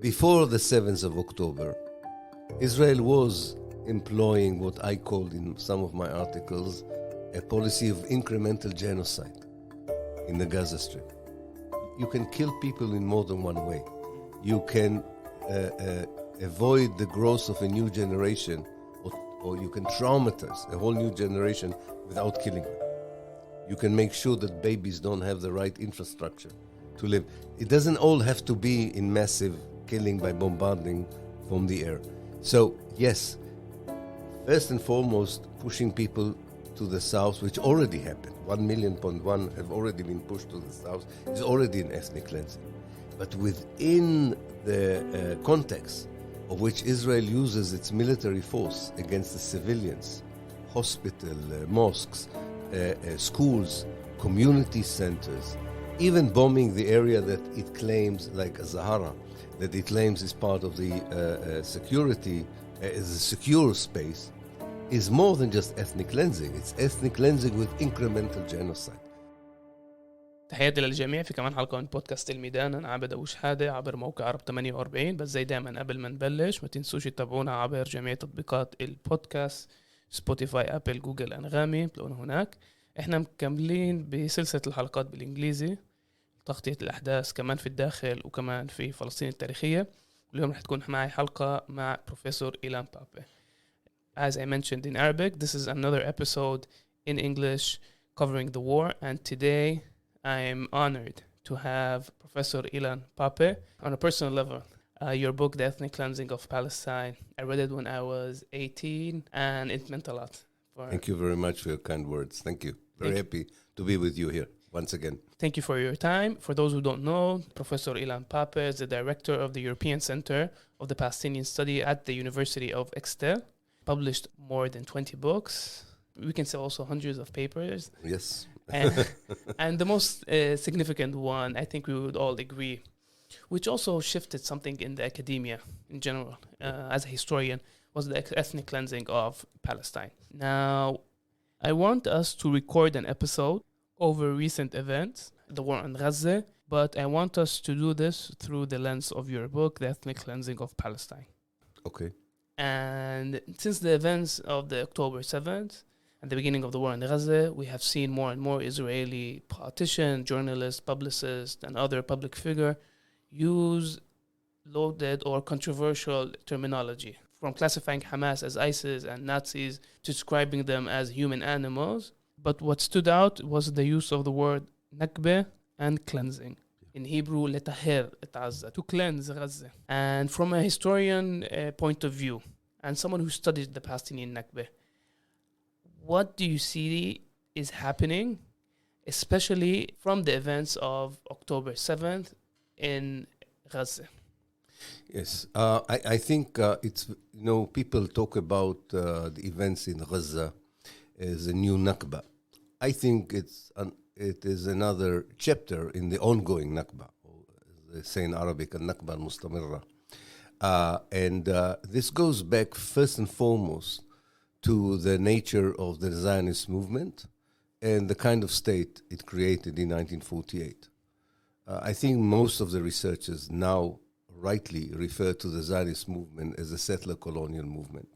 before the 7th of October, Israel was employing what I called in some of my articles a policy of incremental genocide in the Gaza Strip. You can kill people in more than one way. You can avoid the growth of a new generation, or you can traumatize a whole new generation without killing them. You can make sure that babies don't have the right infrastructure to live. It doesn't all have to be in massive killing by bombarding from the air. So, yes, first and foremost, pushing people to the south, which already happened. 1.1 million have already been pushed to the south. It's already an ethnic cleansing. But within the context of which Israel uses its military force against the civilians, hospital, mosques, schools, community centers, even bombing the area that it claims, like Zahara, that it claims is part of the security, is a secure space, is more than just ethnic cleansing. It's ethnic cleansing with incremental genocide. تحياتي للجميع في كمان حلقة من بودكاست الميدان. أنا عابد أبو شحادة عبر موقع عرب 48. بس زي دائما قبل ما نبلش ما تنسوش تتابعونا عبر جميع تطبيقات البودكاست، سبوتيفاي، أبل، جوجل، أنغامي، بتلاقونا هناك. إحنا مكملين بسلسلة الحلقات بالإنجليزي، تغطية الأحداث كمان في الداخل وكمان في فلسطين التاريخية. واليوم رح تكون معي حلقة مع بروفيسور إيلان بابي. As I mentioned in Arabic, this is another episode in English covering the war, and today I'm honored to have Professor Ilan Pappé. On a personal level, your book, The Ethnic Cleansing of Palestine, I read it when I was 18, and it meant a lot. Thank you very much for your kind words. Thank you. Very happy to be with you here once again. Thank you for your time. For those who don't know, Professor Ilan Pappé is the director of the European Center of the Palestinian Study at the University of Exeter. Published more than 20 books. We can say also hundreds of papers. Yes. And the most significant one, I think we would all agree, which also shifted something in the academia in general, as a historian, was the ethnic cleansing of Palestine. Now, I want us to record an episode over recent events, the war on Gaza, but I want us to do this through the lens of your book, The Ethnic Cleansing of Palestine. Okay. And since the events of the October 7th and the beginning of the war in Gaza, we have seen more and more Israeli politicians, journalists, publicists, and other public figures use loaded or controversial terminology, from classifying Hamas as ISIS and Nazis to describing them as human animals. But what stood out was the use of the word Nakba and cleansing. In Hebrew, letahir Gaza, to cleanse Gaza. And from a historian point of view, and someone who studied the Palestinian Nakba, what do you see is happening, especially from the events of October 7th in Gaza? Yes, I think it's, people talk about the events in Gaza as a new Nakba. I think it is another chapter in the ongoing Nakba, or as they say in Arabic, al-Nakba al-Mustamirra. And this goes back first and foremost to the nature of the Zionist movement and the kind of state it created in 1948. I think most of the researchers now rightly refer to the Zionist movement as a settler colonial movement.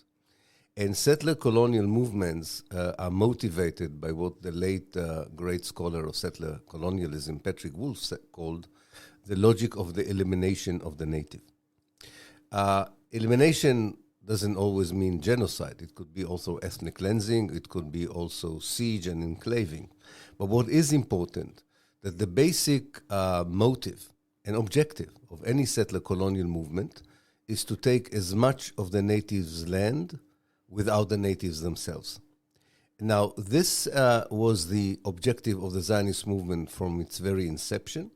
And settler colonial movements are motivated by what the late great scholar of settler colonialism, Patrick Wolfe, called the logic of the elimination of the native. Elimination doesn't always mean genocide. It could be also ethnic cleansing. It could be also siege and enclaving. But what is important, that the basic motive and objective of any settler colonial movement is to take as much of the natives' land without the natives themselves. Now, this was the objective of the Zionist movement from its very inception.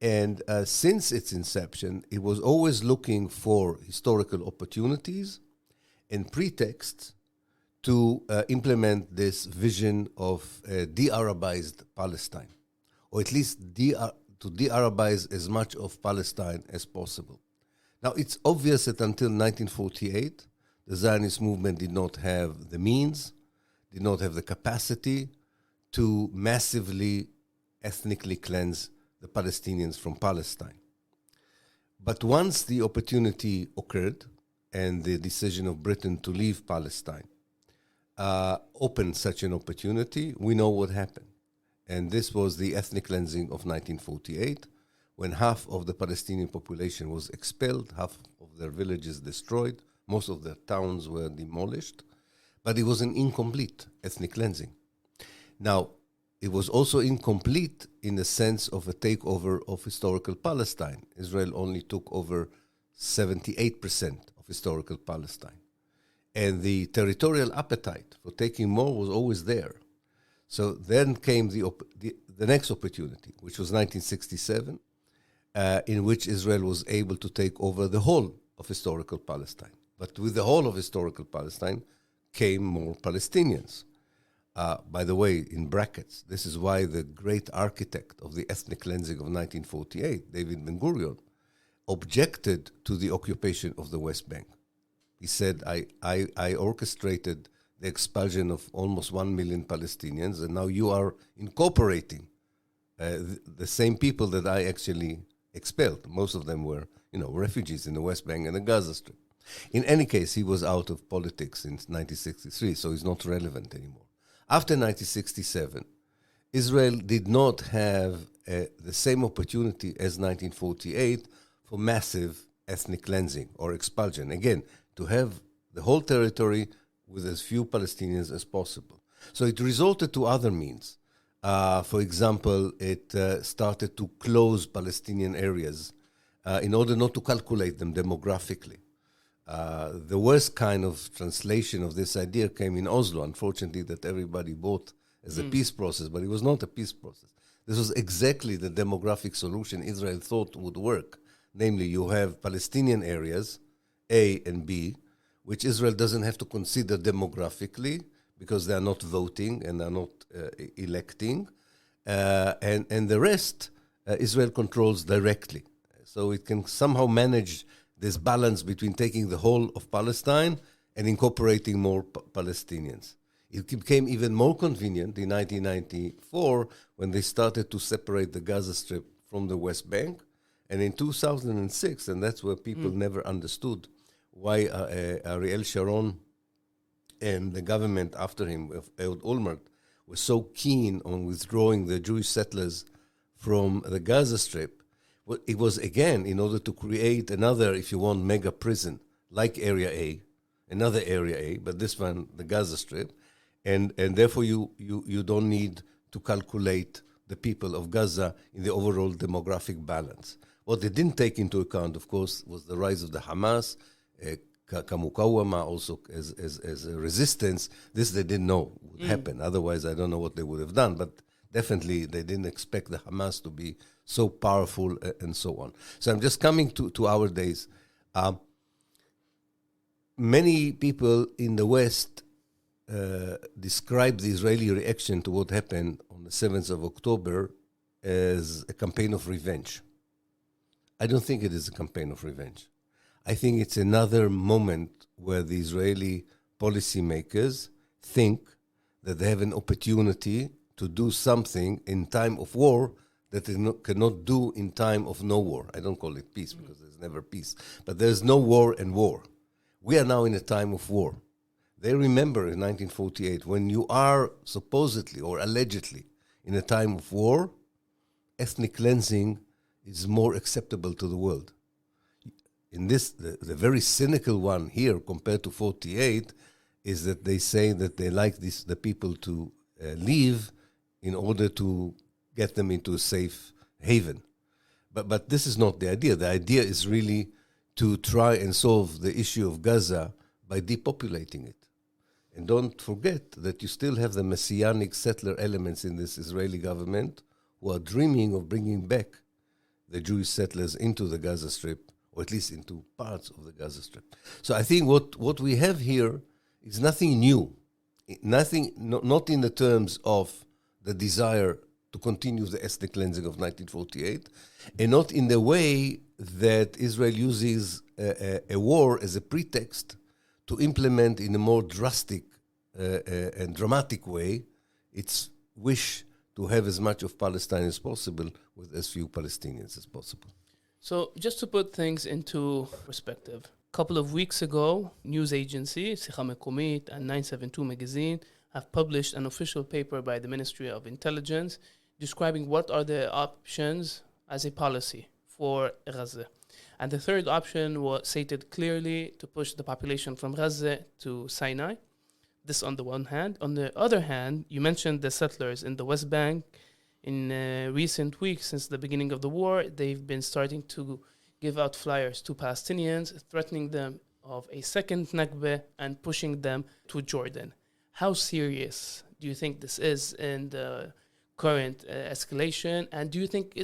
And since its inception, it was always looking for historical opportunities and pretexts to implement this vision of a de-Arabized Palestine, or at least to de-Arabize as much of Palestine as possible. Now, it's obvious that until 1948, the Zionist movement did not have the means, did not have the capacity to massively ethnically cleanse the Palestinians from Palestine. But once the opportunity occurred and the decision of Britain to leave Palestine opened such an opportunity, we know what happened. And this was the ethnic cleansing of 1948, when half of the Palestinian population was expelled, half of their villages destroyed, most of their towns were demolished, but it was an incomplete ethnic cleansing. Now, it was also incomplete in the sense of a takeover of historical Palestine. Israel only took over 78% of historical Palestine. And the territorial appetite for taking more was always there. So then came the next opportunity, which was 1967, in which Israel was able to take over the whole of historical Palestine. But with the whole of historical Palestine came more Palestinians. By the way, in brackets, this is why the great architect of the ethnic cleansing of 1948, David Ben-Gurion, objected to the occupation of the West Bank. He said, I orchestrated the expulsion of almost 1 million Palestinians, and now you are incorporating the same people that I actually expelled. Most of them were, refugees in the West Bank and the Gaza Strip. In any case, he was out of politics in 1963, so he's not relevant anymore. After 1967, Israel did not have the same opportunity as 1948 for massive ethnic cleansing or expulsion. Again, to have the whole territory with as few Palestinians as possible. So it resorted to other means. For example, it started to close Palestinian areas in order not to calculate them demographically. The worst kind of translation of this idea came in Oslo, unfortunately, that everybody bought as a peace process, but it was not a peace process. This was exactly the demographic solution Israel thought would work. Namely, you have Palestinian areas, A and B, which Israel doesn't have to consider demographically because they are not voting and are not electing. And the rest, Israel controls directly. So it can somehow manage this balance between taking the whole of Palestine and incorporating more Palestinians. It became even more convenient in 1994 when they started to separate the Gaza Strip from the West Bank. And in 2006, and that's where people never understood why Ariel Sharon and the government after him, Ehud Olmert, were so keen on withdrawing the Jewish settlers from the Gaza Strip. Well, it was, again, in order to create another, if you want, mega prison, like Area A, another Area A, but this one, the Gaza Strip, and therefore you don't need to calculate the people of Gaza in the overall demographic balance. What they didn't take into account, of course, was the rise of the Hamas, Kamukawama also as a resistance. This they didn't know would happen. Otherwise, I don't know what they would have done. But definitely, they didn't expect the Hamas to be so powerful and so on. So I'm just coming to our days. Many people in the West describe the Israeli reaction to what happened on the 7th of October as a campaign of revenge. I don't think it is a campaign of revenge. I think it's another moment where the Israeli policymakers think that they have an opportunity to do something in time of war that they cannot do in time of no war. I don't call it peace because there's never peace. But there's no war and war. We are now in a time of war. They remember in 1948, when you are supposedly or allegedly in a time of war, ethnic cleansing is more acceptable to the world. In this, the very cynical one here compared to 48 is that they say that they like the people to leave in order to get them into a safe haven. But this is not the idea. The idea is really to try and solve the issue of Gaza by depopulating it. And don't forget that you still have the messianic settler elements in this Israeli government who are dreaming of bringing back the Jewish settlers into the Gaza Strip, or at least into parts of the Gaza Strip. So I think what we have here is nothing new, not in the terms of the desire to continue the ethnic cleansing of 1948, and not in the way that Israel uses a war as a pretext to implement in a more drastic and dramatic way its wish to have as much of Palestine as possible with as few Palestinians as possible. So just to put things into perspective, a couple of weeks ago, news agency Sikha Mekomit and 972 magazine have published an official paper by the Ministry of Intelligence describing what are the options as a policy for Gaza. And the third option was stated clearly to push the population from Gaza to Sinai. This on the one hand. On the other hand, you mentioned the settlers in the West Bank. In recent weeks, since the beginning of the war, they've been starting to give out flyers to Palestinians, threatening them of a second Nakba and pushing them to Jordan. How serious do you think this is in the current escalation? And do you think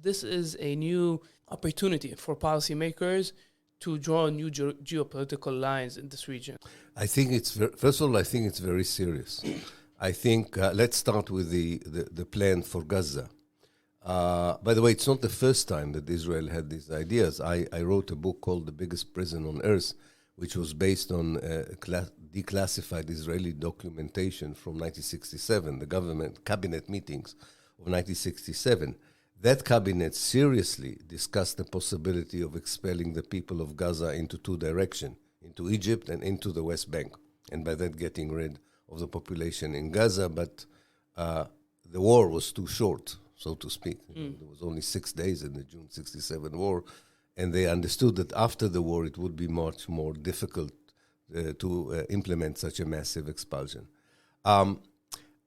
this is a new opportunity for policymakers to draw new geopolitical lines in this region? I think first of all, I think it's very serious. I think let's start with the plan for Gaza. By the way, it's not the first time that Israel had these ideas. I wrote a book called The Biggest Prison on Earth, which was based on declassified Israeli documentation from 1967, the government cabinet meetings of 1967. That cabinet seriously discussed the possibility of expelling the people of Gaza into two directions, into Egypt and into the West Bank, and by that getting rid of the population in Gaza, but the war was too short, so to speak. There was only 6 days in the June 67 war, and they understood that after the war it would be much more difficult to implement such a massive expulsion.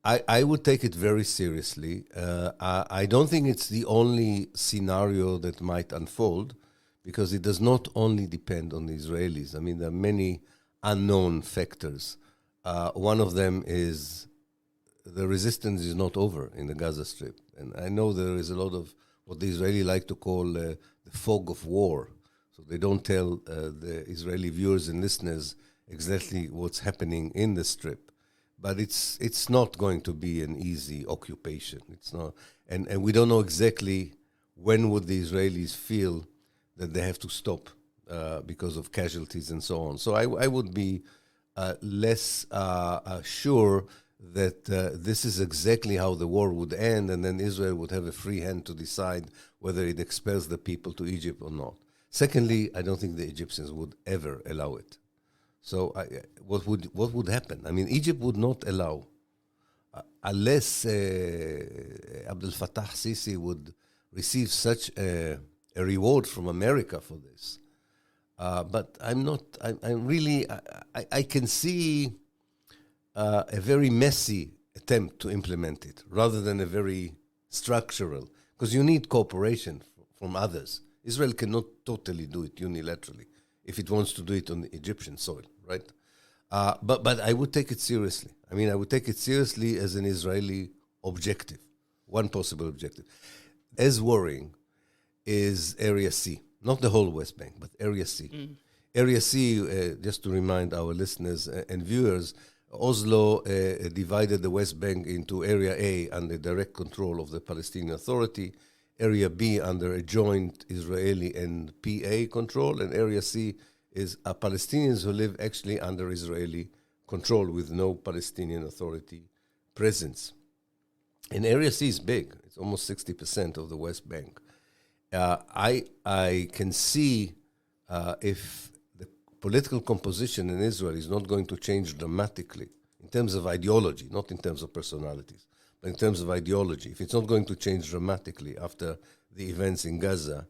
I would take it very seriously. I don't think it's the only scenario that might unfold, because it does not only depend on the Israelis. I mean, there are many unknown factors. One of them is the resistance is not over in the Gaza Strip. And I know there is a lot of what the Israeli like to call the fog of war. So they don't tell the Israeli viewers and listeners exactly what's happening in the Strip. But it's not going to be an easy occupation. It's not, and we don't know exactly when would the Israelis feel that they have to stop because of casualties and so on. So I would be less sure that this is exactly how the war would end, and then Israel would have a free hand to decide whether it expels the people to Egypt or not. Secondly, I don't think the Egyptians would ever allow it. So what would happen? I mean, Egypt would not allow, unless Abdel Fattah Sisi would receive such a reward from America for this. But I'm not, I'm really, I can see a very messy attempt to implement it rather than a very structural, because you need cooperation from others. Israel cannot totally do it unilaterally if it wants to do it on the Egyptian soil, right? But I would take it seriously. I mean, I would take it seriously as an Israeli objective, one possible objective. As worrying is Area C, not the whole West Bank, but Area C. Area C, just to remind our listeners and viewers, Oslo divided the West Bank into Area A under direct control of the Palestinian Authority, Area B under a joint Israeli and PA control, and Area C is Palestinians who live actually under Israeli control with no Palestinian Authority presence. And Area C is big. It's almost 60% of the West Bank. I can see if the political composition in Israel is not going to change dramatically in terms of ideology, not in terms of personalities, but in terms of ideology, if it's not going to change dramatically after the events in Gaza,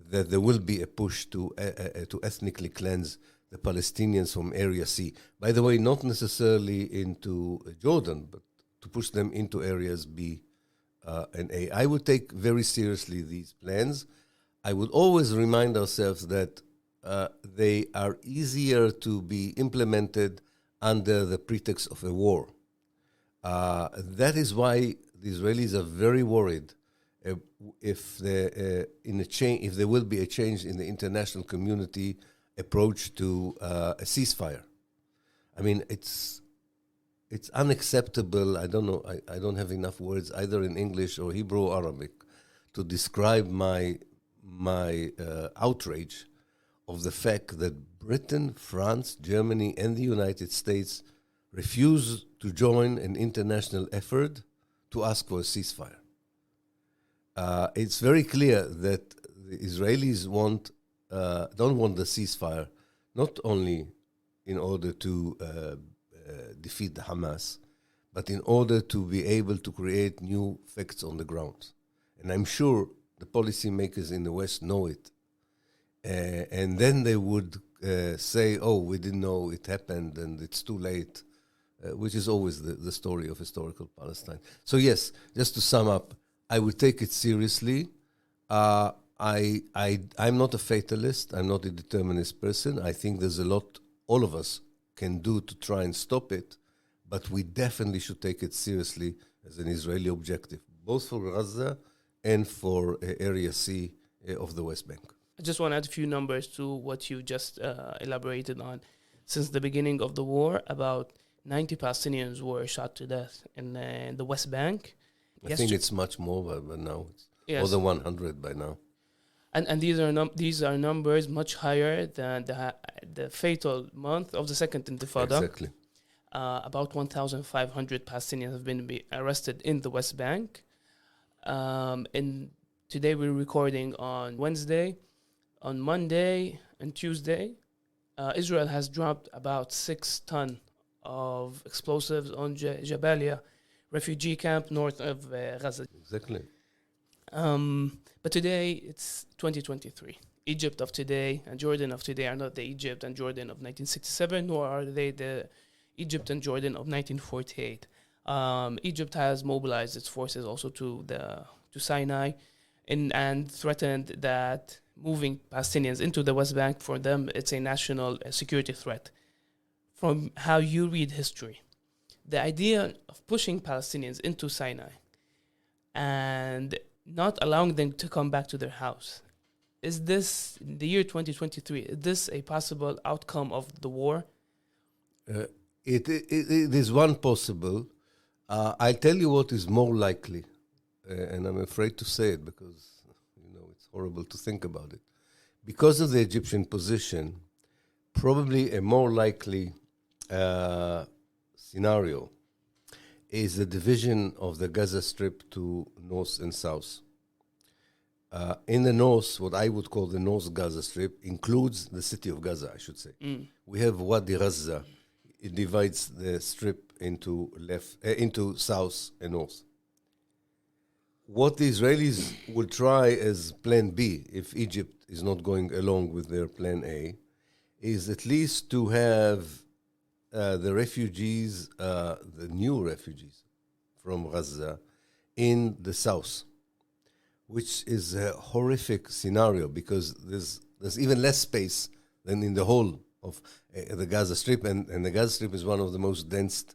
that there will be a push to ethnically cleanse the Palestinians from Area C. By the way, not necessarily into Jordan, but to push them into areas B and A. I would take very seriously these plans. I would always remind ourselves that they are easier to be implemented under the pretext of a war. That is why the Israelis are very worried if there will be a change in the international community approach to a ceasefire. I mean, it's unacceptable. I don't know. I don't have enough words either in English or Hebrew or Arabic to describe my outrage of the fact that Britain, France, Germany, and the United States refuse to join an international effort to ask for a ceasefire. It's very clear that the Israelis don't want the ceasefire, not only in order to defeat the Hamas, but in order to be able to create new facts on the ground. And I'm sure the policymakers in the West know it. And then they would say, oh, we didn't know it happened and it's too late, which is always the story of historical Palestine. So yes, just to sum up, I would take it seriously. I'm not a fatalist. I'm not a determinist person. I think there's a lot all of us can do to try and stop it, but we definitely should take it seriously as an Israeli objective, both for Gaza and for Area C of the West Bank. I just want to add a few numbers to what you just elaborated on. Since the beginning of the war, about 90 Palestinians were shot to death in the West Bank. I think it's much more, but now it's more than 100 by now. And these are numbers much higher than the fatal month of the Second Intifada. Exactly. About 1,500 Palestinians have been arrested in the West Bank. And today we're recording on Wednesday. On Monday and Tuesday, Israel has dropped about 6 tons of explosives on Jabalia refugee camp north of Gaza. Exactly. But today it's 2023. Egypt of today and Jordan of today are not the Egypt and Jordan of 1967, nor are they the Egypt and Jordan of 1948. Egypt has mobilized its forces also to Sinai and threatened that moving Palestinians into the West Bank, for them, it's a national security threat. From how you read history, the idea of pushing Palestinians into Sinai and not allowing them to come back to their house, is this, in the year 2023, is this a possible outcome of the war? It is one possible. I'll tell you what is more likely, and I'm afraid to say it because it's horrible to think about it. Because of the Egyptian position, probably a more likely scenario is the division of the Gaza Strip to north and south. In the north, what I would call the North Gaza Strip includes the city of Gaza, I should say. We have Wadi Gaza. It divides the strip into south and north. What the Israelis will try as plan B, if Egypt is not going along with their plan A, is at least to have the refugees, the new refugees from Gaza, in the south, which is a horrific scenario because there's even less space than in the whole of the Gaza Strip, and the Gaza Strip is one of the most dense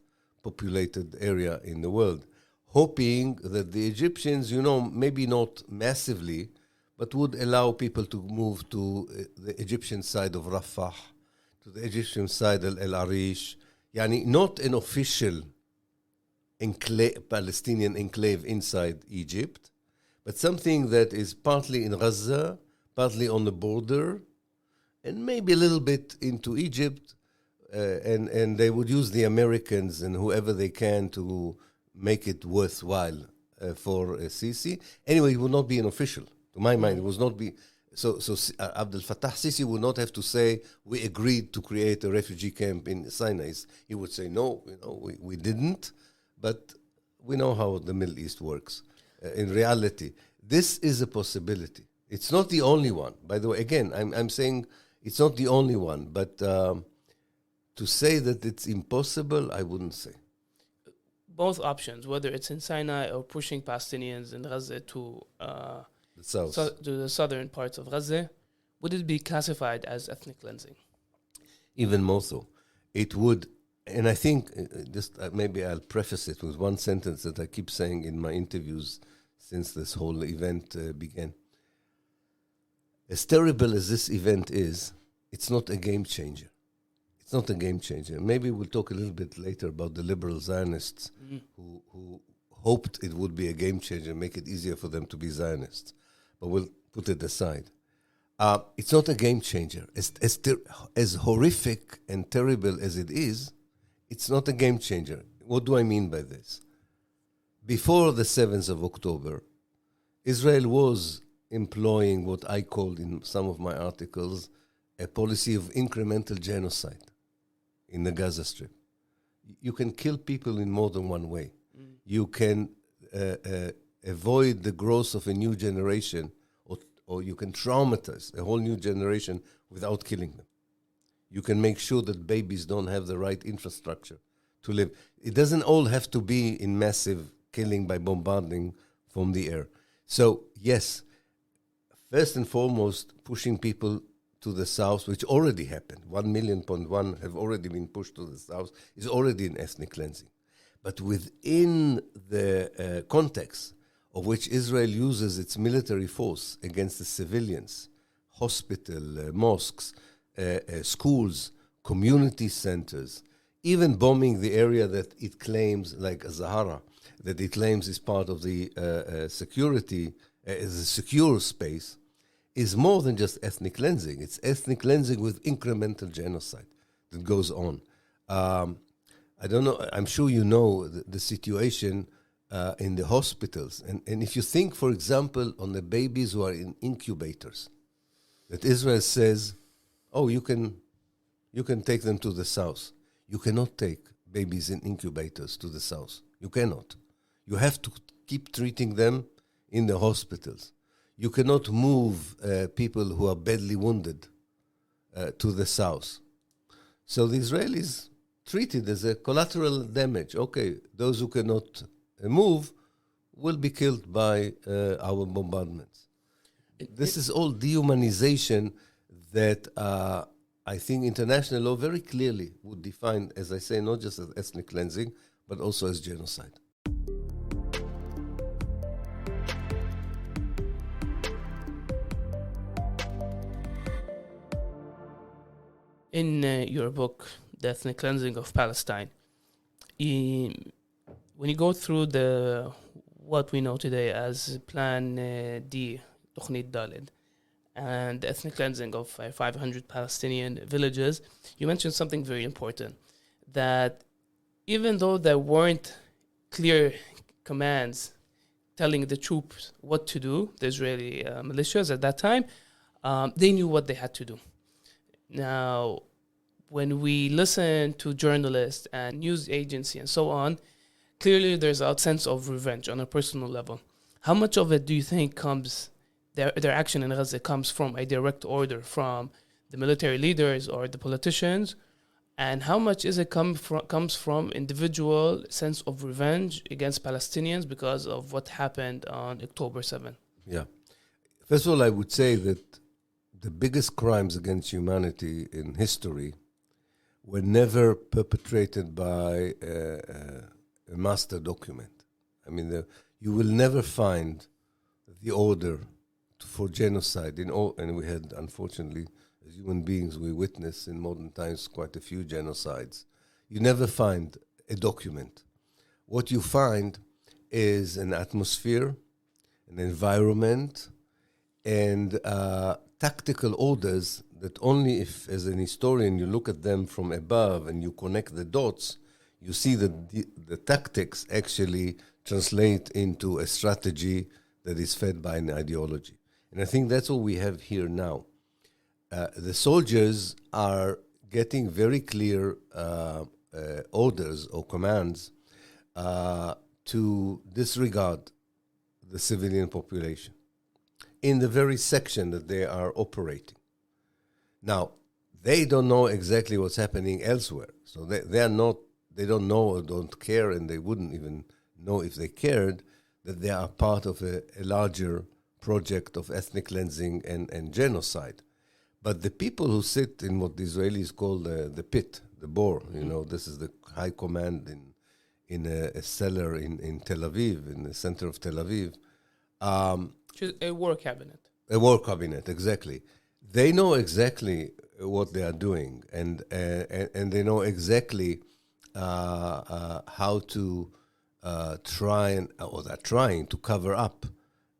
populated area in the world, hoping that the Egyptians, maybe not massively, but would allow people to move to the Egyptian side of Rafah, to the Egyptian side of El Arish, not an official Palestinian enclave inside Egypt, but something that is partly in Gaza, partly on the border, and maybe a little bit into Egypt, and they would use the Americans and whoever they can to make it worthwhile for Sisi. Anyway, it would not be an official. To my mind, it would not be. So Abdel Fattah Sisi would not have to say, we agreed to create a refugee camp in Sinai. He would say, no, we didn't, but we know how the Middle East works. In reality, this is a possibility. It's not the only one. By the way, again, I'm saying it's not the only one, but to say that it's impossible, I wouldn't say. Both options, whether it's in Sinai or pushing Palestinians in Gaza to the southern parts of Gaza, would it be classified as ethnic cleansing? Even more so. It would, and I think, maybe I'll preface it with one sentence that I keep saying in my interviews since this whole event began. As terrible as this event is, it's not a game changer. It's not a game changer. Maybe we'll talk a little bit later about the liberal Zionists who hoped it would be a game changer, make it easier for them to be Zionists. But we'll put it aside. It's not a game changer. As horrific and terrible as it is, it's not a game changer. What do I mean by this? Before the 7th of October, Israel was employing what I called in some of my articles a policy of incremental genocide in the Gaza Strip. You can kill people in more than one way. You can avoid the growth of a new generation, or you can traumatize a whole new generation without killing them. You can make sure that babies don't have the right infrastructure to live. It doesn't all have to be in massive killing by bombarding from the air. So, yes, first and foremost, pushing people to the south, which already happened. 1.1 million have already been pushed to the south, is already an ethnic cleansing. But within the context of which Israel uses its military force against the civilians, hospital, mosques, schools, community centers, even bombing the area that it claims, like Zahara, that it claims is part of the security, is a secure space, is more than just ethnic cleansing. It's ethnic cleansing with incremental genocide that goes on. I don't know, I'm sure you know the situation in the hospitals. And if you think, for example, on the babies who are in incubators, that Israel says, oh, you can take them to the south. You cannot take babies in incubators to the south. You cannot. You have to keep treating them in the hospitals. You cannot move people who are badly wounded to the south. So the Israelis treat it as a collateral damage. Okay, those who cannot move will be killed by our bombardments. This is all dehumanization that I think international law very clearly would define, as I say, not just as ethnic cleansing, but also as genocide. In your book, The Ethnic Cleansing of Palestine, when you go through what we know today as Plan D, Tukhneet Dalid, and the ethnic cleansing of 500 Palestinian villages, you mentioned something very important, that even though there weren't clear commands telling the troops what to do, the Israeli militias at that time, they knew what they had to do. Now, when we listen to journalists and news agency and so on, clearly there's a sense of revenge on a personal level. How much of it do you think comes, their action in Gaza comes from a direct order from the military leaders or the politicians, and how much is it comes from individual sense of revenge against Palestinians because of what happened on October 7th? Yeah. First of all, I would say that the biggest crimes against humanity in history were never perpetrated by a master document. I mean, you will never find the order for genocide in all, and we had, unfortunately, as human beings, we witness in modern times quite a few genocides. You never find a document. What you find is an atmosphere, an environment, and tactical orders that only if, as an historian, you look at them from above and you connect the dots, you see that the tactics actually translate into a strategy that is fed by an ideology. And I think that's what we have here now. The soldiers are getting very clear orders or commands to disregard the civilian population in the very section that they are operating. Now, they don't know exactly what's happening elsewhere. So they don't know or don't care, and they wouldn't even know if they cared, that they are part of a larger project of ethnic cleansing and genocide. But the people who sit in what the Israelis call the pit, the bore, this is the high command in a cellar in Tel Aviv, in the center of Tel Aviv. A war cabinet. A war cabinet, exactly. They know exactly what they are doing, and they know exactly how to they're trying to cover up,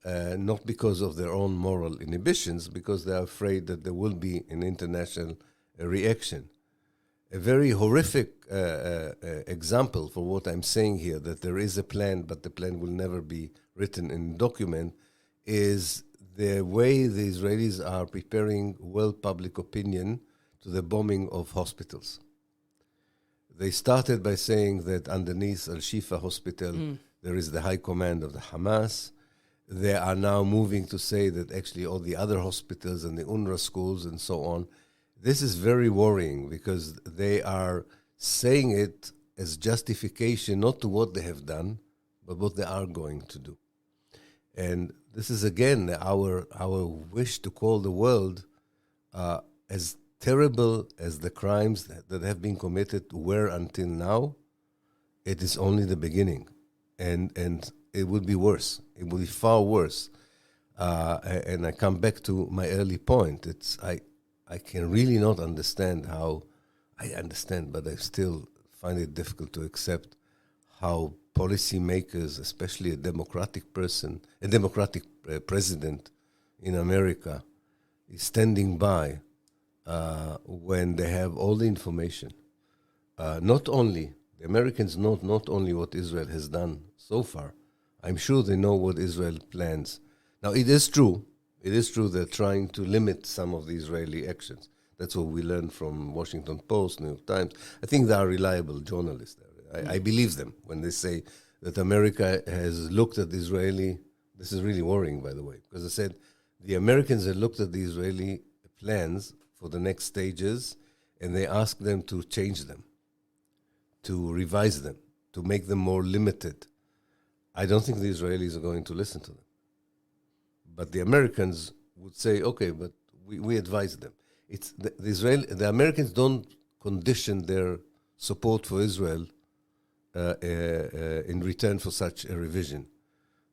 not because of their own moral inhibitions, because they're afraid that there will be an international reaction. A very horrific example for what I'm saying here, that there is a plan, but the plan will never be written in a document, is the way the Israelis are preparing world public opinion to the bombing of hospitals. They started by saying that underneath Al-Shifa hospital, there is the high command of the Hamas. They are now moving to say that actually all the other hospitals and the UNRWA schools and so on. This is very worrying because they are saying it as justification not to what they have done, but what they are going to do. And this is again our wish to call the world as terrible as the crimes that have been committed were until now. It is only the beginning, and it would be worse. It will be far worse. And I come back to my early point. I can really not understand how. I understand, but I still find it difficult to accept how policymakers, especially a democratic president in America, is standing by when they have all the information. Not only the Americans know not only what Israel has done so far. I'm sure they know what Israel plans. Now, it is true they're trying to limit some of the Israeli actions. That's what we learned from Washington Post, New York Times. I think they are reliable journalists. I believe them when they say that America has looked at the Israeli. This is really worrying, by the way, because I said the Americans have looked at the Israeli plans for the next stages, and they asked them to change them, to revise them, to make them more limited. I don't think the Israelis are going to listen to them. But the Americans would say, okay, but we advise them. It's the Americans don't condition their support for Israel in return for such a revision.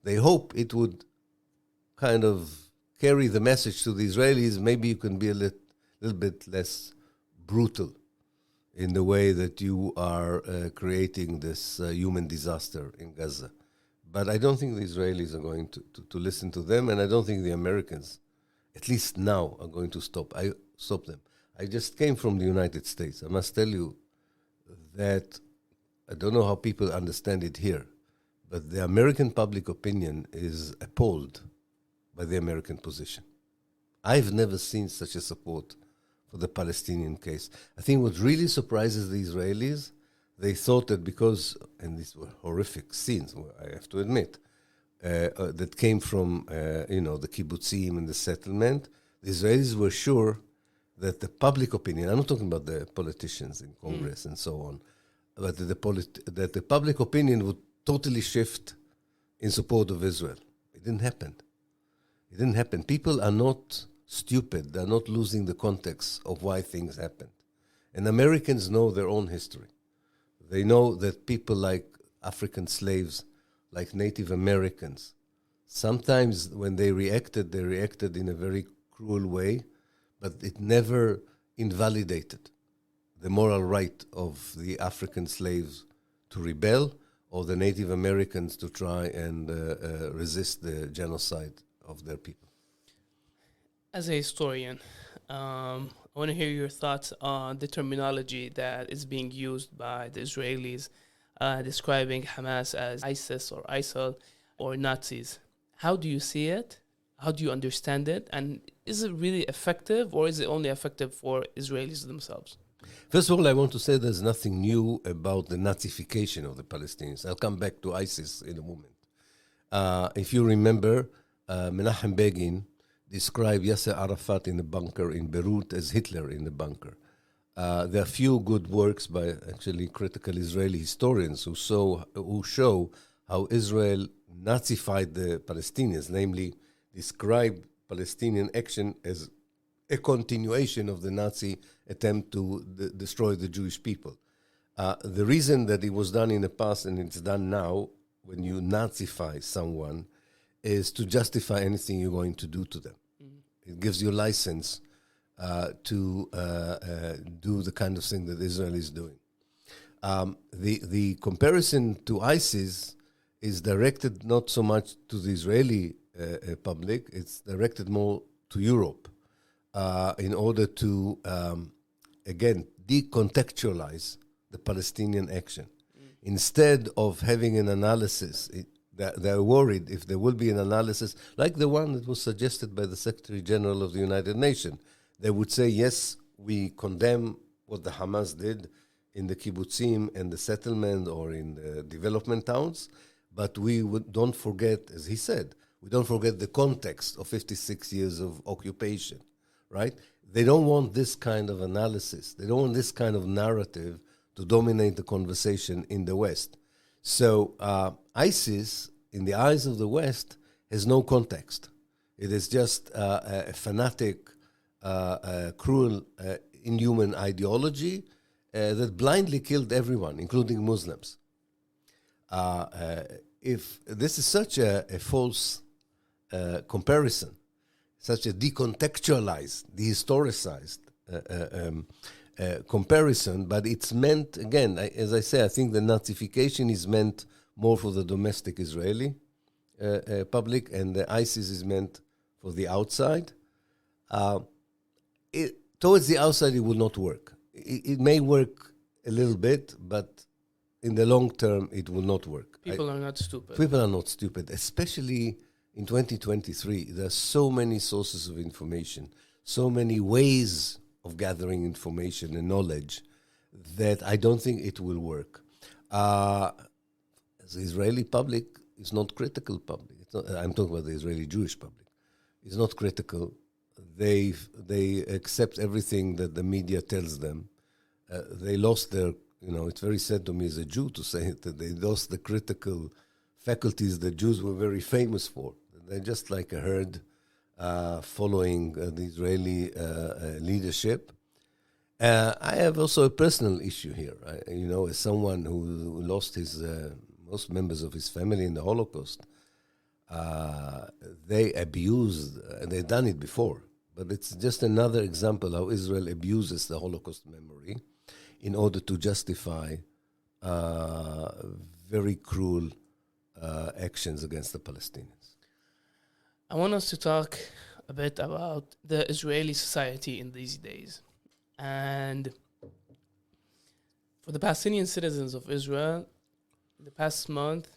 They hope it would kind of carry the message to the Israelis, maybe you can be a little bit less brutal in the way that you are creating this human disaster in Gaza. But I don't think the Israelis are going to listen to them, and I don't think the Americans, at least now, are going to stop them. I just came from the United States. I must tell you that I don't know how people understand it here, but the American public opinion is appalled by the American position. I've never seen such a support for the Palestinian case. I think what really surprises the Israelis, they thought that because, and these were horrific scenes, I have to admit, that came from the kibbutzim and the settlement, the Israelis were sure that the public opinion, I'm not talking about the politicians in Congress and so on, but that the public opinion would totally shift in support of Israel. It didn't happen. It didn't happen. People are not stupid. They're not losing the context of why things happened. And Americans know their own history. They know that people like African slaves, like Native Americans, sometimes when they reacted in a very cruel way, but it never invalidated the moral right of the African slaves to rebel or the Native Americans to try and resist the genocide of their people. As a historian, I want to hear your thoughts on the terminology that is being used by the Israelis describing Hamas as ISIS or ISIL or Nazis. How do you see it? How do you understand it? And is it really effective, or is it only effective for Israelis themselves? First of all, I want to say there's nothing new about the Nazification of the Palestinians. I'll come back to ISIS in a moment. If you remember, Menachem Begin described Yasser Arafat in the bunker in Beirut as Hitler in the bunker. There are few good works by actually critical Israeli historians who show how Israel Nazified the Palestinians, namely describe Palestinian action as a continuation of the Nazi attempt to destroy the Jewish people. The reason that it was done in the past and it's done now, when you Nazify someone, is to justify anything you're going to do to them. Mm-hmm. It gives you license to do the kind of thing that Israel is doing. The comparison to ISIS is directed not so much to the Israeli public, it's directed more to Europe in order to, again, decontextualize the Palestinian action. Instead of having an analysis They're worried if there will be an analysis like the one that was suggested by the Secretary General of the United Nations. They would say, yes, we condemn what the Hamas did in the kibbutzim and the settlement or in the development towns, but don't forget, as he said, we don't forget the context of 56 years of occupation, right? They don't want this kind of analysis. They don't want this kind of narrative to dominate the conversation in the West. So ISIS, in the eyes of the West, has no context. It is just a fanatic, cruel, inhuman ideology that blindly killed everyone, including Muslims. If this is such a false comparison, such a decontextualized, dehistoricized comparison, but it's meant, again, as I say, I think the Nazification is meant more for the domestic Israeli public, and the ISIS is meant for the outside. Towards the outside, it will not work. It may work a little bit, but in the long term, it will not work. People are not stupid. People are not stupid, especially in 2023. There are so many sources of information, so many ways of gathering information and knowledge that I don't think it will work. The Israeli public is not critical public. I'm talking about the Israeli Jewish public. It's not critical. They accept everything that the media tells them. They lost their, it's very sad to me as a Jew to say it, that they lost the critical faculties that Jews were very famous for. They're just like a herd following the Israeli leadership. I have also a personal issue here. As someone who lost his most members of his family in the Holocaust, they abused, and they've done it before, but it's just another example how Israel abuses the Holocaust memory in order to justify very cruel actions against the Palestinians. I want us to talk a bit about the Israeli society in these days. And for the Palestinian citizens of Israel, the past month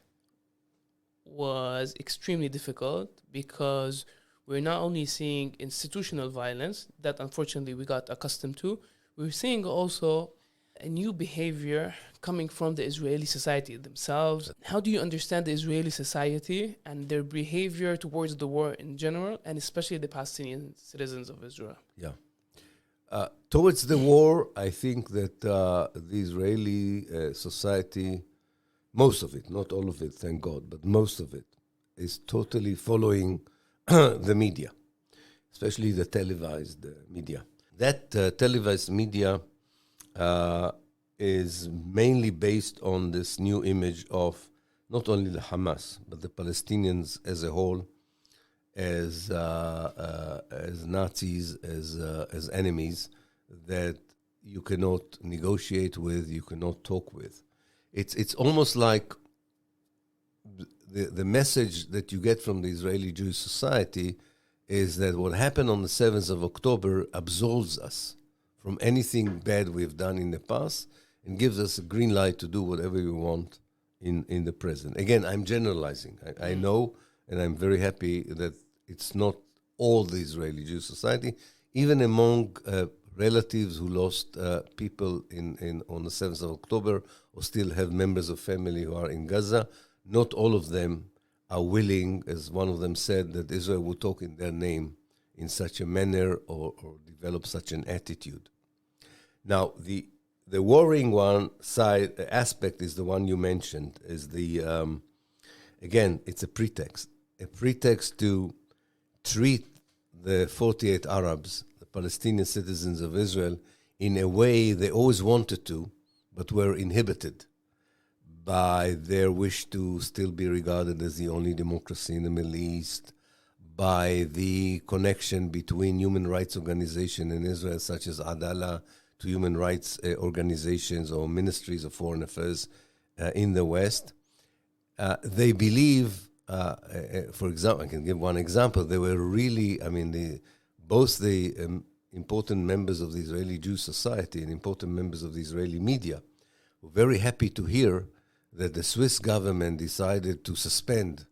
was extremely difficult because we're not only seeing institutional violence that unfortunately we got accustomed to, we're seeing also a new behavior coming from the Israeli society themselves. How do you understand the Israeli society and their behavior towards the war in general, and especially the Palestinian citizens of Israel? Yeah. Towards the war, I think that the Israeli society, most of it, not all of it, thank God, but most of it, is totally following the media, especially the televised media. That televised media is mainly based on this new image of not only the Hamas, but the Palestinians as a whole, as Nazis, as enemies that you cannot negotiate with, you cannot talk with. It's almost like the message that you get from the Israeli Jewish society is that what happened on the 7th of October absolves us from anything bad we've done in the past and gives us a green light to do whatever we want in the present. Again, I'm generalizing. I know, and I'm very happy that it's not all the Israeli Jewish society, even among relatives who lost people on the 7th of October or still have members of family who are in Gaza. Not all of them are willing, as one of them said, that Israel would talk in their name in such a manner or develop such an attitude. Now, the worrying one side aspect is the one you mentioned, is again, it's a pretext to treat the 48 Arabs, the Palestinian citizens of Israel, in a way they always wanted to, but were inhibited by their wish to still be regarded as the only democracy in the Middle East, by the connection between human rights organizations in Israel, such as Adalah, to human rights organizations or ministries of foreign affairs in the West. They believe, for example, I can give one example, they were really, both the important members of the Israeli Jewish society and important members of the Israeli media were very happy to hear that the Swiss government decided to suspend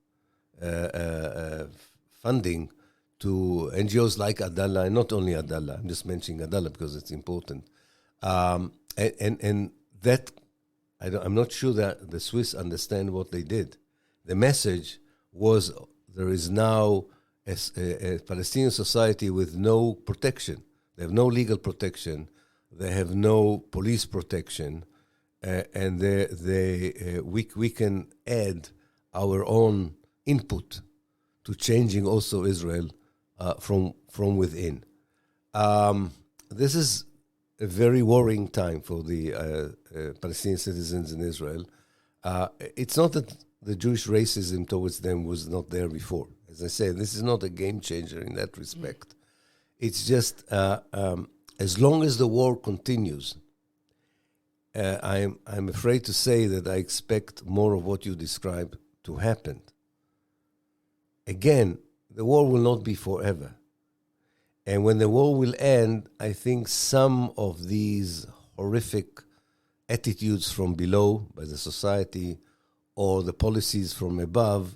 funding to NGOs like Adallah, and not only Adallah, I'm just mentioning Adallah because it's important. And that, I'm not sure that the Swiss understand what they did. The message was there is now a Palestinian society with no protection. They have no legal protection. They have no police protection. And we can add our own input to changing also Israel from within. This is a very worrying time for the Palestinian citizens in Israel. It's not that the Jewish racism towards them was not there before. As I say, this is not a game changer in that respect. It's just as long as the war continues, I'm afraid to say that I expect more of what you describe to happen. Again, the war will not be forever. And when the war will end, I think some of these horrific attitudes from below by the society or the policies from above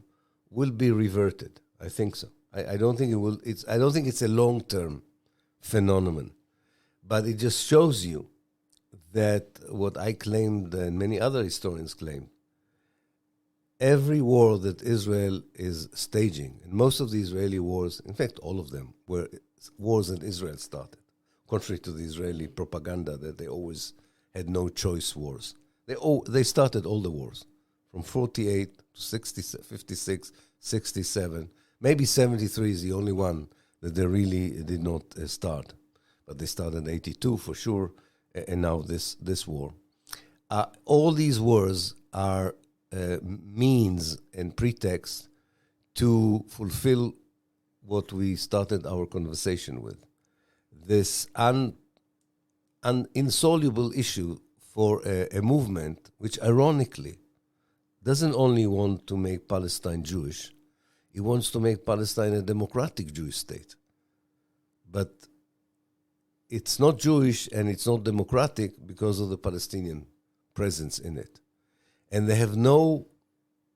will be reverted. I think so. I don't think it will. I don't think it's a long-term phenomenon, but it just shows you that what I claimed and many other historians claimed, every war that Israel is staging, and most of the Israeli wars, in fact, all of them, were wars that Israel started, contrary to the Israeli propaganda that they always had no choice wars. They started all the wars, from 48 to 60, 56, 67. Maybe 73 is the only one that they really did not start. But they started 82 for sure, and now this war. All these wars are means and pretext to fulfill what we started our conversation with. This insoluble issue for a movement which ironically doesn't only want to make Palestine Jewish, it wants to make Palestine a democratic Jewish state. But it's not Jewish and it's not democratic because of the Palestinian presence in it. And they have no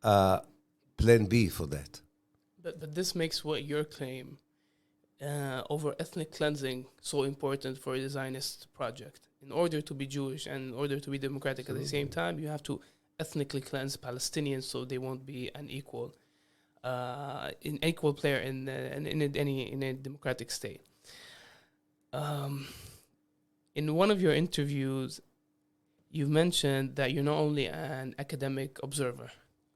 plan B for that. But this makes what your claim over ethnic cleansing so important for a Zionist project. In order to be Jewish and in order to be democratic at the same time, you have to ethnically cleanse Palestinians so they won't be an equal player in a democratic state. In one of your interviews, you mentioned that you're not only an academic observer,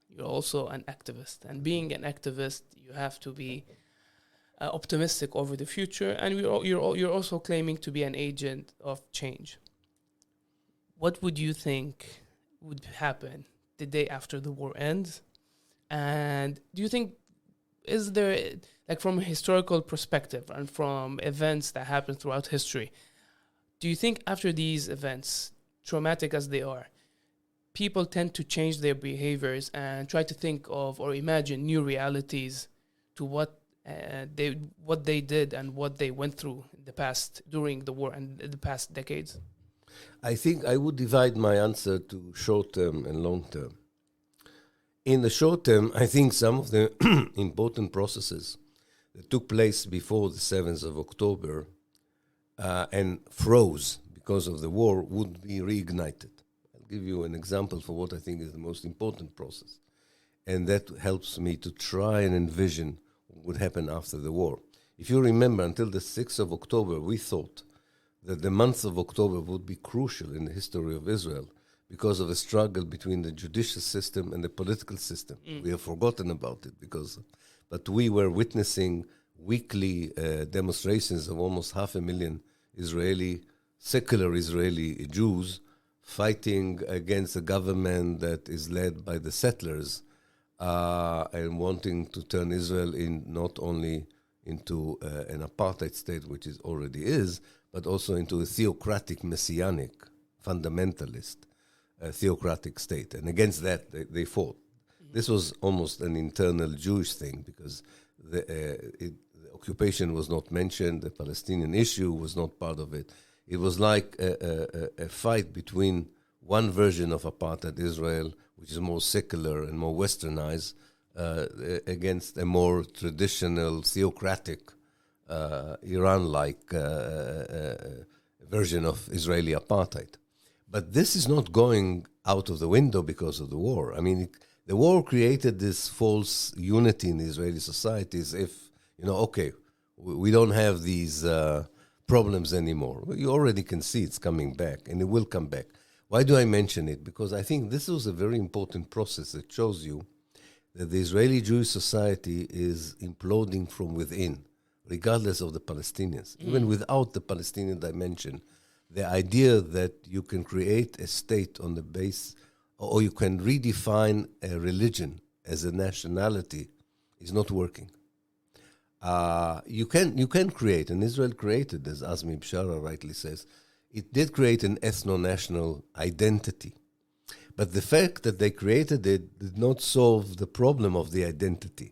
you're also an activist. And being an activist, you have to be optimistic over the future, and you're also claiming to be an agent of change. What would you think would happen the day after the war ends? And do you think, is there, like from a historical perspective and from events that happen throughout history, do you think after these events, traumatic as they are, people tend to change their behaviors and try to think of or imagine new realities to what they did and what they went through in the past during the war and the past decades? I think I would divide my answer to short-term and long-term. In the short term, I think some of the important processes that took place before the 7th of October and froze because of the war would be reignited. I'll give you an example for what I think is the most important process. And that helps me to try and envision what would happen after the war. If you remember, until the 6th of October, we thought that the month of October would be crucial in the history of Israel because of a struggle between the judicial system and the political system. We have forgotten about it but we were witnessing weekly demonstrations of almost 500,000 secular Israeli Jews fighting against a government that is led by the settlers and wanting to turn Israel not only into an apartheid state, which it already is, but also into a theocratic, messianic, fundamentalist, theocratic state. And against that, they fought. This was almost an internal Jewish thing because the occupation was not mentioned, the Palestinian issue was not part of it. It was like a fight between one version of apartheid Israel which is more secular and more westernized, against a more traditional, theocratic, Iran-like version of Israeli apartheid. But this is not going out of the window because of the war. I mean, the war created this false unity in Israeli society as if, okay, we don't have these problems anymore. You already can see it's coming back, and it will come back. Why do I mention it? Because I think this was a very important process that shows you that the Israeli Jewish society is imploding from within, regardless of the Palestinians. Even without the Palestinian dimension, the idea that you can create a state on the base, or you can redefine a religion as a nationality, is not working. You can create, and Israel created, as Azmi Bishara rightly says, it did create an ethno-national identity. But the fact that they created it did not solve the problem of the identity.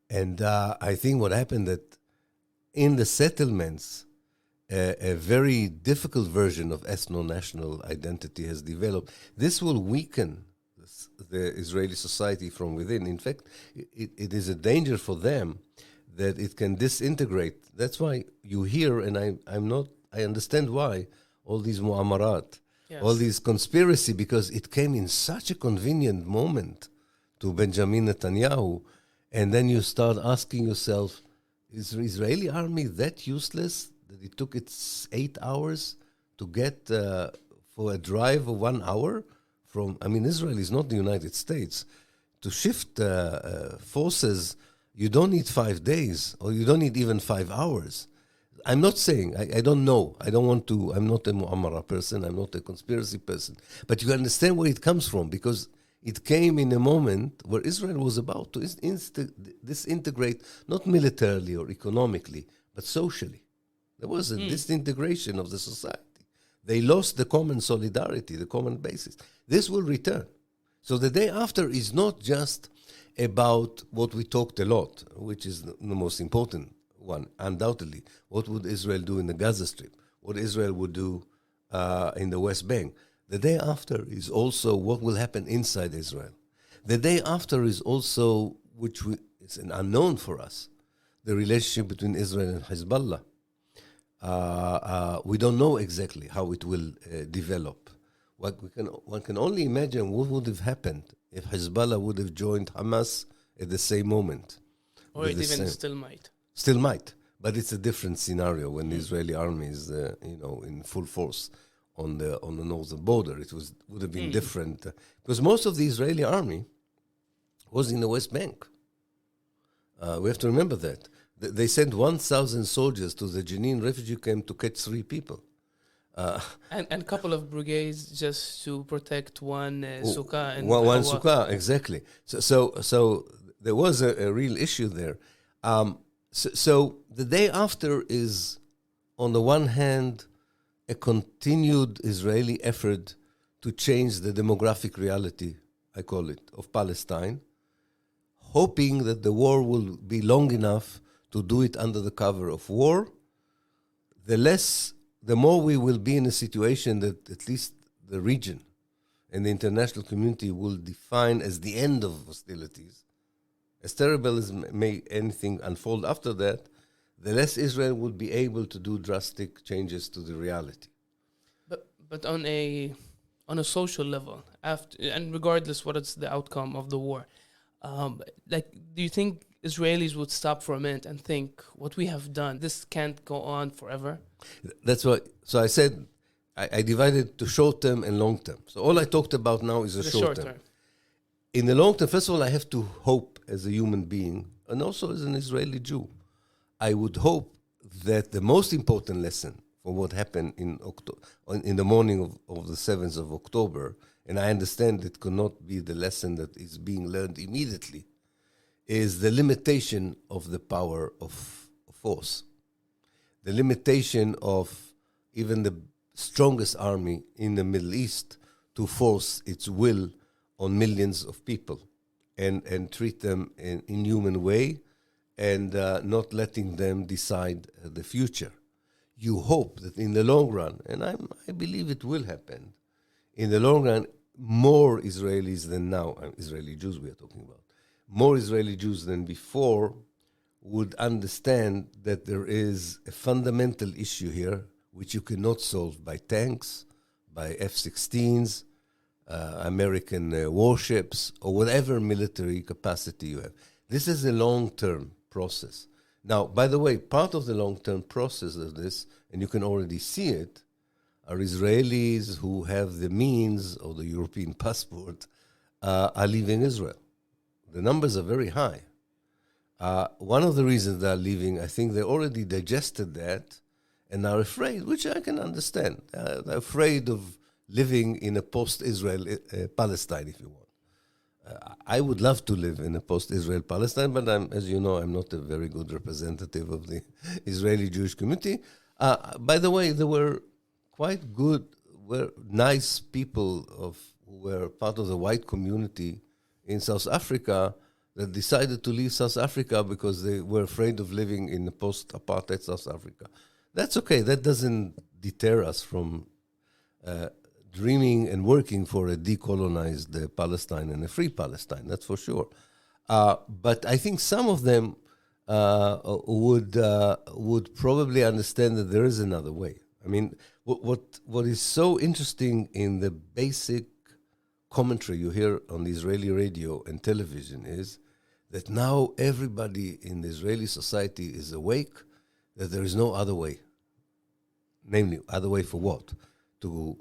And I think what happened that in the settlements, a very difficult version of ethno-national identity has developed. This will weaken the Israeli society from within. In fact, it is a danger for them that it can disintegrate. That's why you hear, and I understand why, all these mu'amarat, all these conspiracy, because it came in such a convenient moment to Benjamin Netanyahu, and then you start asking yourself, is the Israeli army that useless that it took its 8 hours to get for a drive of 1 hour from, Israel is not the United States. To shift forces, you don't need 5 days, or you don't need even 5 hours. I'm not saying, I don't know, I'm not a Mu'ammara person, I'm not a conspiracy person, but you understand where it comes from, because it came in a moment where Israel was about to disintegrate, not militarily or economically, but socially. There was a disintegration of the society. They lost the common solidarity, the common basis. This will return. So the day after is not just about what we talked a lot, which is the most important one, undoubtedly. What would Israel do in the Gaza Strip? What Israel would do in the West Bank? The day after is also what will happen inside Israel. The day after is also, it's an unknown for us, the relationship between Israel and Hezbollah. We don't know exactly how it will develop. One can only imagine what would have happened if Hezbollah would have joined Hamas at the same moment. Or it even still might. Still might, but it's a different scenario when the Israeli army is, in full force on the northern border. It would have been different, because most of the Israeli army was in the West Bank. We have to remember that. They sent 1,000 soldiers to the Jenin refugee camp to catch 3 people. And a couple of brigades just to protect one sukkah. And one sukkah, exactly. So there was a real issue there. So the day after is, on the one hand, a continued Israeli effort to change the demographic reality, I call it, of Palestine, hoping that the war will be long enough to do it under the cover of war. The more we will be in a situation that at least the region and the international community will define as the end of hostilities. As terrible as may anything unfold after that, the less Israel would be able to do drastic changes to the reality. But on a social level, and regardless what is the outcome of the war, do you think Israelis would stop for a minute and think, what we have done, this can't go on forever? That's why. So I said I divided to short term and long term. So all I talked about now is the short term. In the long term, first of all, I have to hope as a human being, and also as an Israeli Jew, I would hope that the most important lesson from what happened in the morning of the 7th of October, and I understand it could not be the lesson that is being learned immediately, is the limitation of the power of force. The limitation of even the strongest army in the Middle East to force its will on millions of people and treat them in inhuman way and not letting them decide the future. You hope that in the long run, and I believe it will happen, in the long run, more Israelis than now, Israeli Jews we are talking about, more Israeli Jews than before would understand that there is a fundamental issue here which you cannot solve by tanks, by F-16s, American warships, or whatever military capacity you have. This is a long-term process. Now, by the way, part of the long-term process of this, and you can already see it, are Israelis who have the means or the European passport are leaving Israel. The numbers are very high. One of the reasons they're leaving, I think they already digested that and are afraid, which I can understand. They're afraid of living in a post-Israel Palestine, if you want. I would love to live in a post-Israel Palestine, but as you know, I'm not a very good representative of the Israeli Jewish community. By the way, there were quite good, nice people who were part of the white community in South Africa that decided to leave South Africa because they were afraid of living in a post-apartheid South Africa. That's okay. That doesn't deter us from dreaming and working for a decolonized Palestine and a free Palestine, that's for sure. But I think some of them would probably understand that there is another way. I mean, what is so interesting in the basic commentary you hear on the Israeli radio and television is that now everybody in the Israeli society is awake that there is no other way. Namely, other way for what? To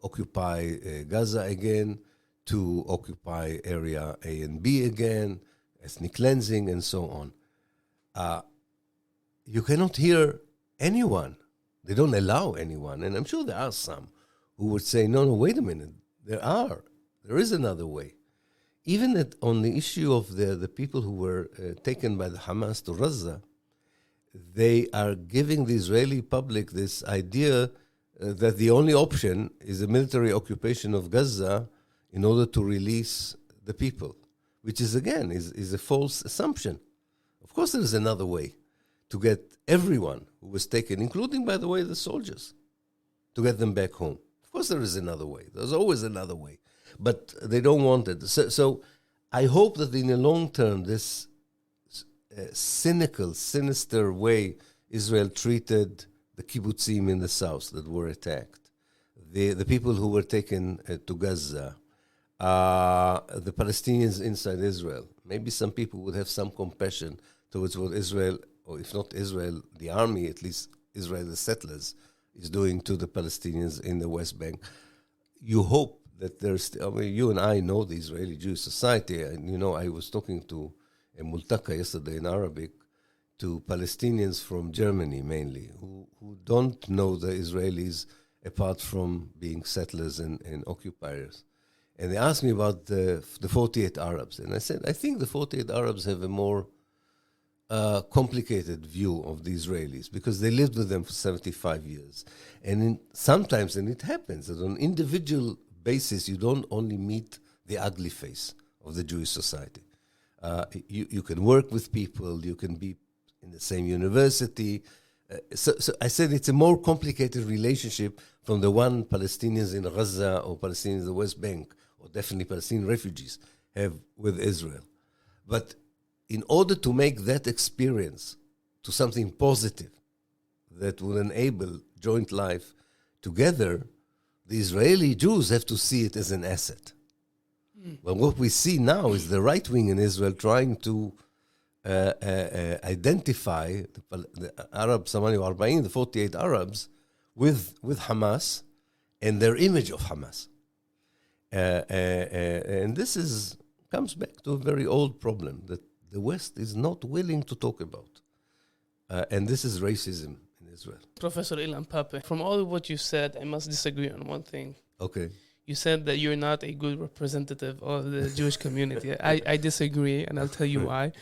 occupy Gaza again, to occupy area A and B again, ethnic cleansing, and so on. You cannot hear anyone. They don't allow anyone. And I'm sure there are some who would say, no, wait a minute. There is another way. Even on the issue of the people who were taken by the Hamas to Gaza, they are giving the Israeli public this idea that the only option is a military occupation of Gaza in order to release the people, which is, again, is a false assumption. Of course, there is another way to get everyone who was taken, including, by the way, the soldiers, to get them back home. Of course, there is another way. There's always another way. But they don't want it. So I hope that in the long term, this cynical, sinister way Israel treated the kibbutzim in the south that were attacked, the people who were taken to Gaza, the Palestinians inside Israel. Maybe some people would have some compassion towards what Israel, or if not Israel, the army, at least Israel, the settlers, is doing to the Palestinians in the West Bank. You hope that there's, you and I know the Israeli Jewish society, and I was talking to a multaka yesterday in Arabic, to Palestinians from Germany mainly, who don't know the Israelis apart from being settlers and occupiers. And they asked me about the 48 Arabs. And I said, I think the 48 Arabs have a more complicated view of the Israelis because they lived with them for 75 years. And sometimes, and it happens, that on individual basis, you don't only meet the ugly face of the Jewish society. You can work with people, you can be in the same university. So I said it's a more complicated relationship from the one Palestinians in Gaza or Palestinians in the West Bank, or definitely Palestinian refugees, have with Israel. But in order to make that experience to something positive that will enable joint life together, the Israeli Jews have to see it as an asset. But what we see now is the right wing in Israel trying to identify the Arab Somali 40, the 48 Arabs, with Hamas and their image of Hamas. And this comes back to a very old problem that the West is not willing to talk about. And this is racism in Israel. Professor Ilan Pappé, from all what you said, I must disagree on one thing. Okay. You said that you're not a good representative of the Jewish community. I disagree, and I'll tell you why.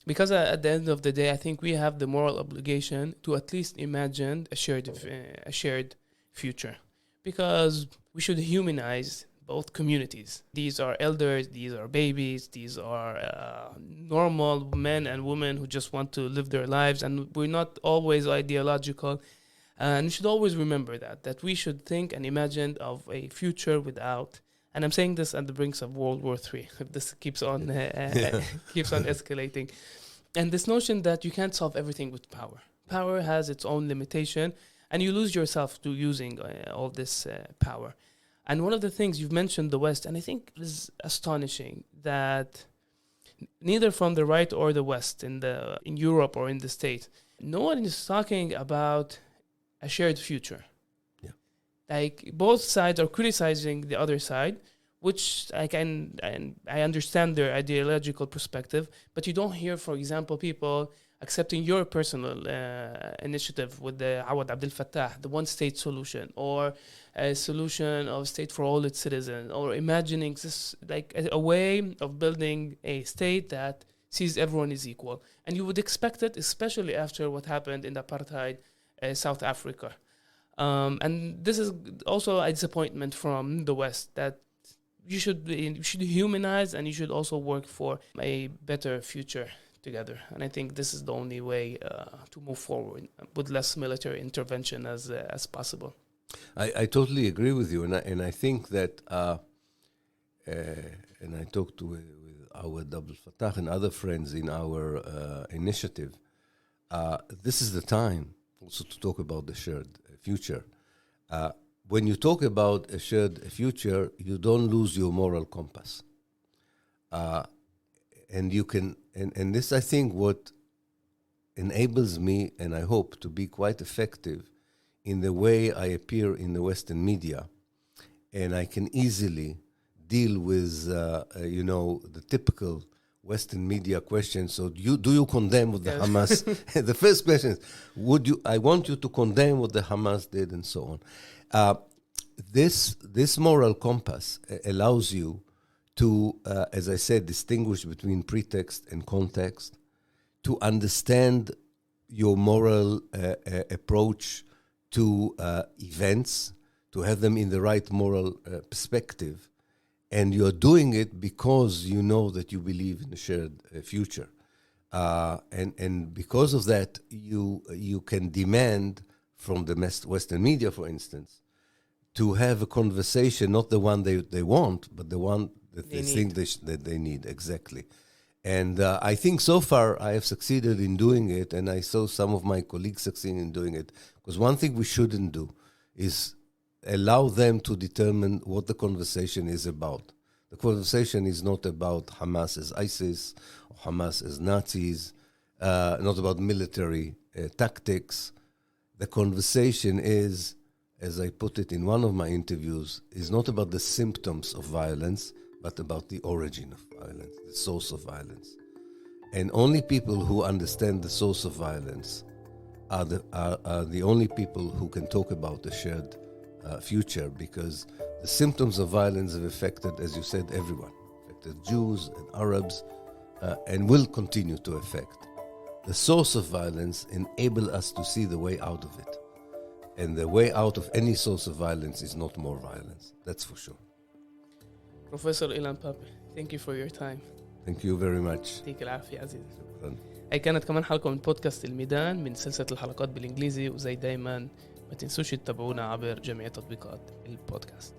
Because at the end of the day, I think we have the moral obligation to at least imagine a shared future. Because we should humanize both communities. These are elders, these are babies, these are normal men and women who just want to live their lives, and we're not always ideological. And we should always remember that we should think and imagine of a future without, and I'm saying this at the brinks of World War III, if this keeps on keeps on escalating. And this notion that you can't solve everything with power. Power has its own limitation, and you lose yourself to using all this power. And one of the things you've mentioned the West, and I think it is astonishing that neither from the right or the West, in Europe or in the States, no one is talking about a shared future. Yeah. Like both sides are criticizing the other side, which I understand their ideological perspective, but you don't hear, for example, people accepting your personal initiative with the Awad Abdel Fattah, the one-state solution, or a solution of state for all its citizens, or imagining this like a way of building a state that sees everyone is equal. And you would expect it, especially after what happened in the apartheid South Africa. And this is also a disappointment from the West, that you should humanize, and you should also work for a better future together. And I think this is the only way to move forward with less military intervention as possible. I totally agree with you, and I think that and I talked with our Abdel Fattah and other friends in our initiative. This is the time also to talk about the shared future. When you talk about a shared future, you don't lose your moral compass. And you can, and this, I think, what enables me, and I hope, to be quite effective in the way I appear in the Western media. And I can easily deal with, the typical Western media questions. So do you condemn what the Hamas? The first question is, I want you to condemn what the Hamas did, and so on. This moral compass allows you to, as I said, distinguish between pretext and context, to understand your moral approach to events, to have them in the right moral perspective. And you're doing it because you know that you believe in a shared future. And because of that, you can demand from the Western media, for instance, to have a conversation, not the one they want, but the one that they think that they need, exactly. And I think so far I have succeeded in doing it, and I saw some of my colleagues succeed in doing it. Because one thing we shouldn't do is allow them to determine what the conversation is about. The conversation is not about Hamas as ISIS, or Hamas as Nazis, not about military tactics. The conversation is, as I put it in one of my interviews, is not about the symptoms of violence, but about the origin of violence, the source of violence. And only people who understand the source of violence are the only people who can talk about a shared future, because the symptoms of violence have affected, as you said, everyone, affected Jews and Arabs, and will continue to affect. The source of violence enables us to see the way out of it. And the way out of any source of violence is not more violence. That's for sure. Professor Ilan Pappé, thank you for your time. Thank you very much. يعطيك العافية عزيزي. هي كانت كمان حلقة من بودكاست الميدان من سلسلة الحلقات بالإنجليزي، وزي دايما ما تنسوش تتابعونا عبر جميع تطبيقات البودكاست.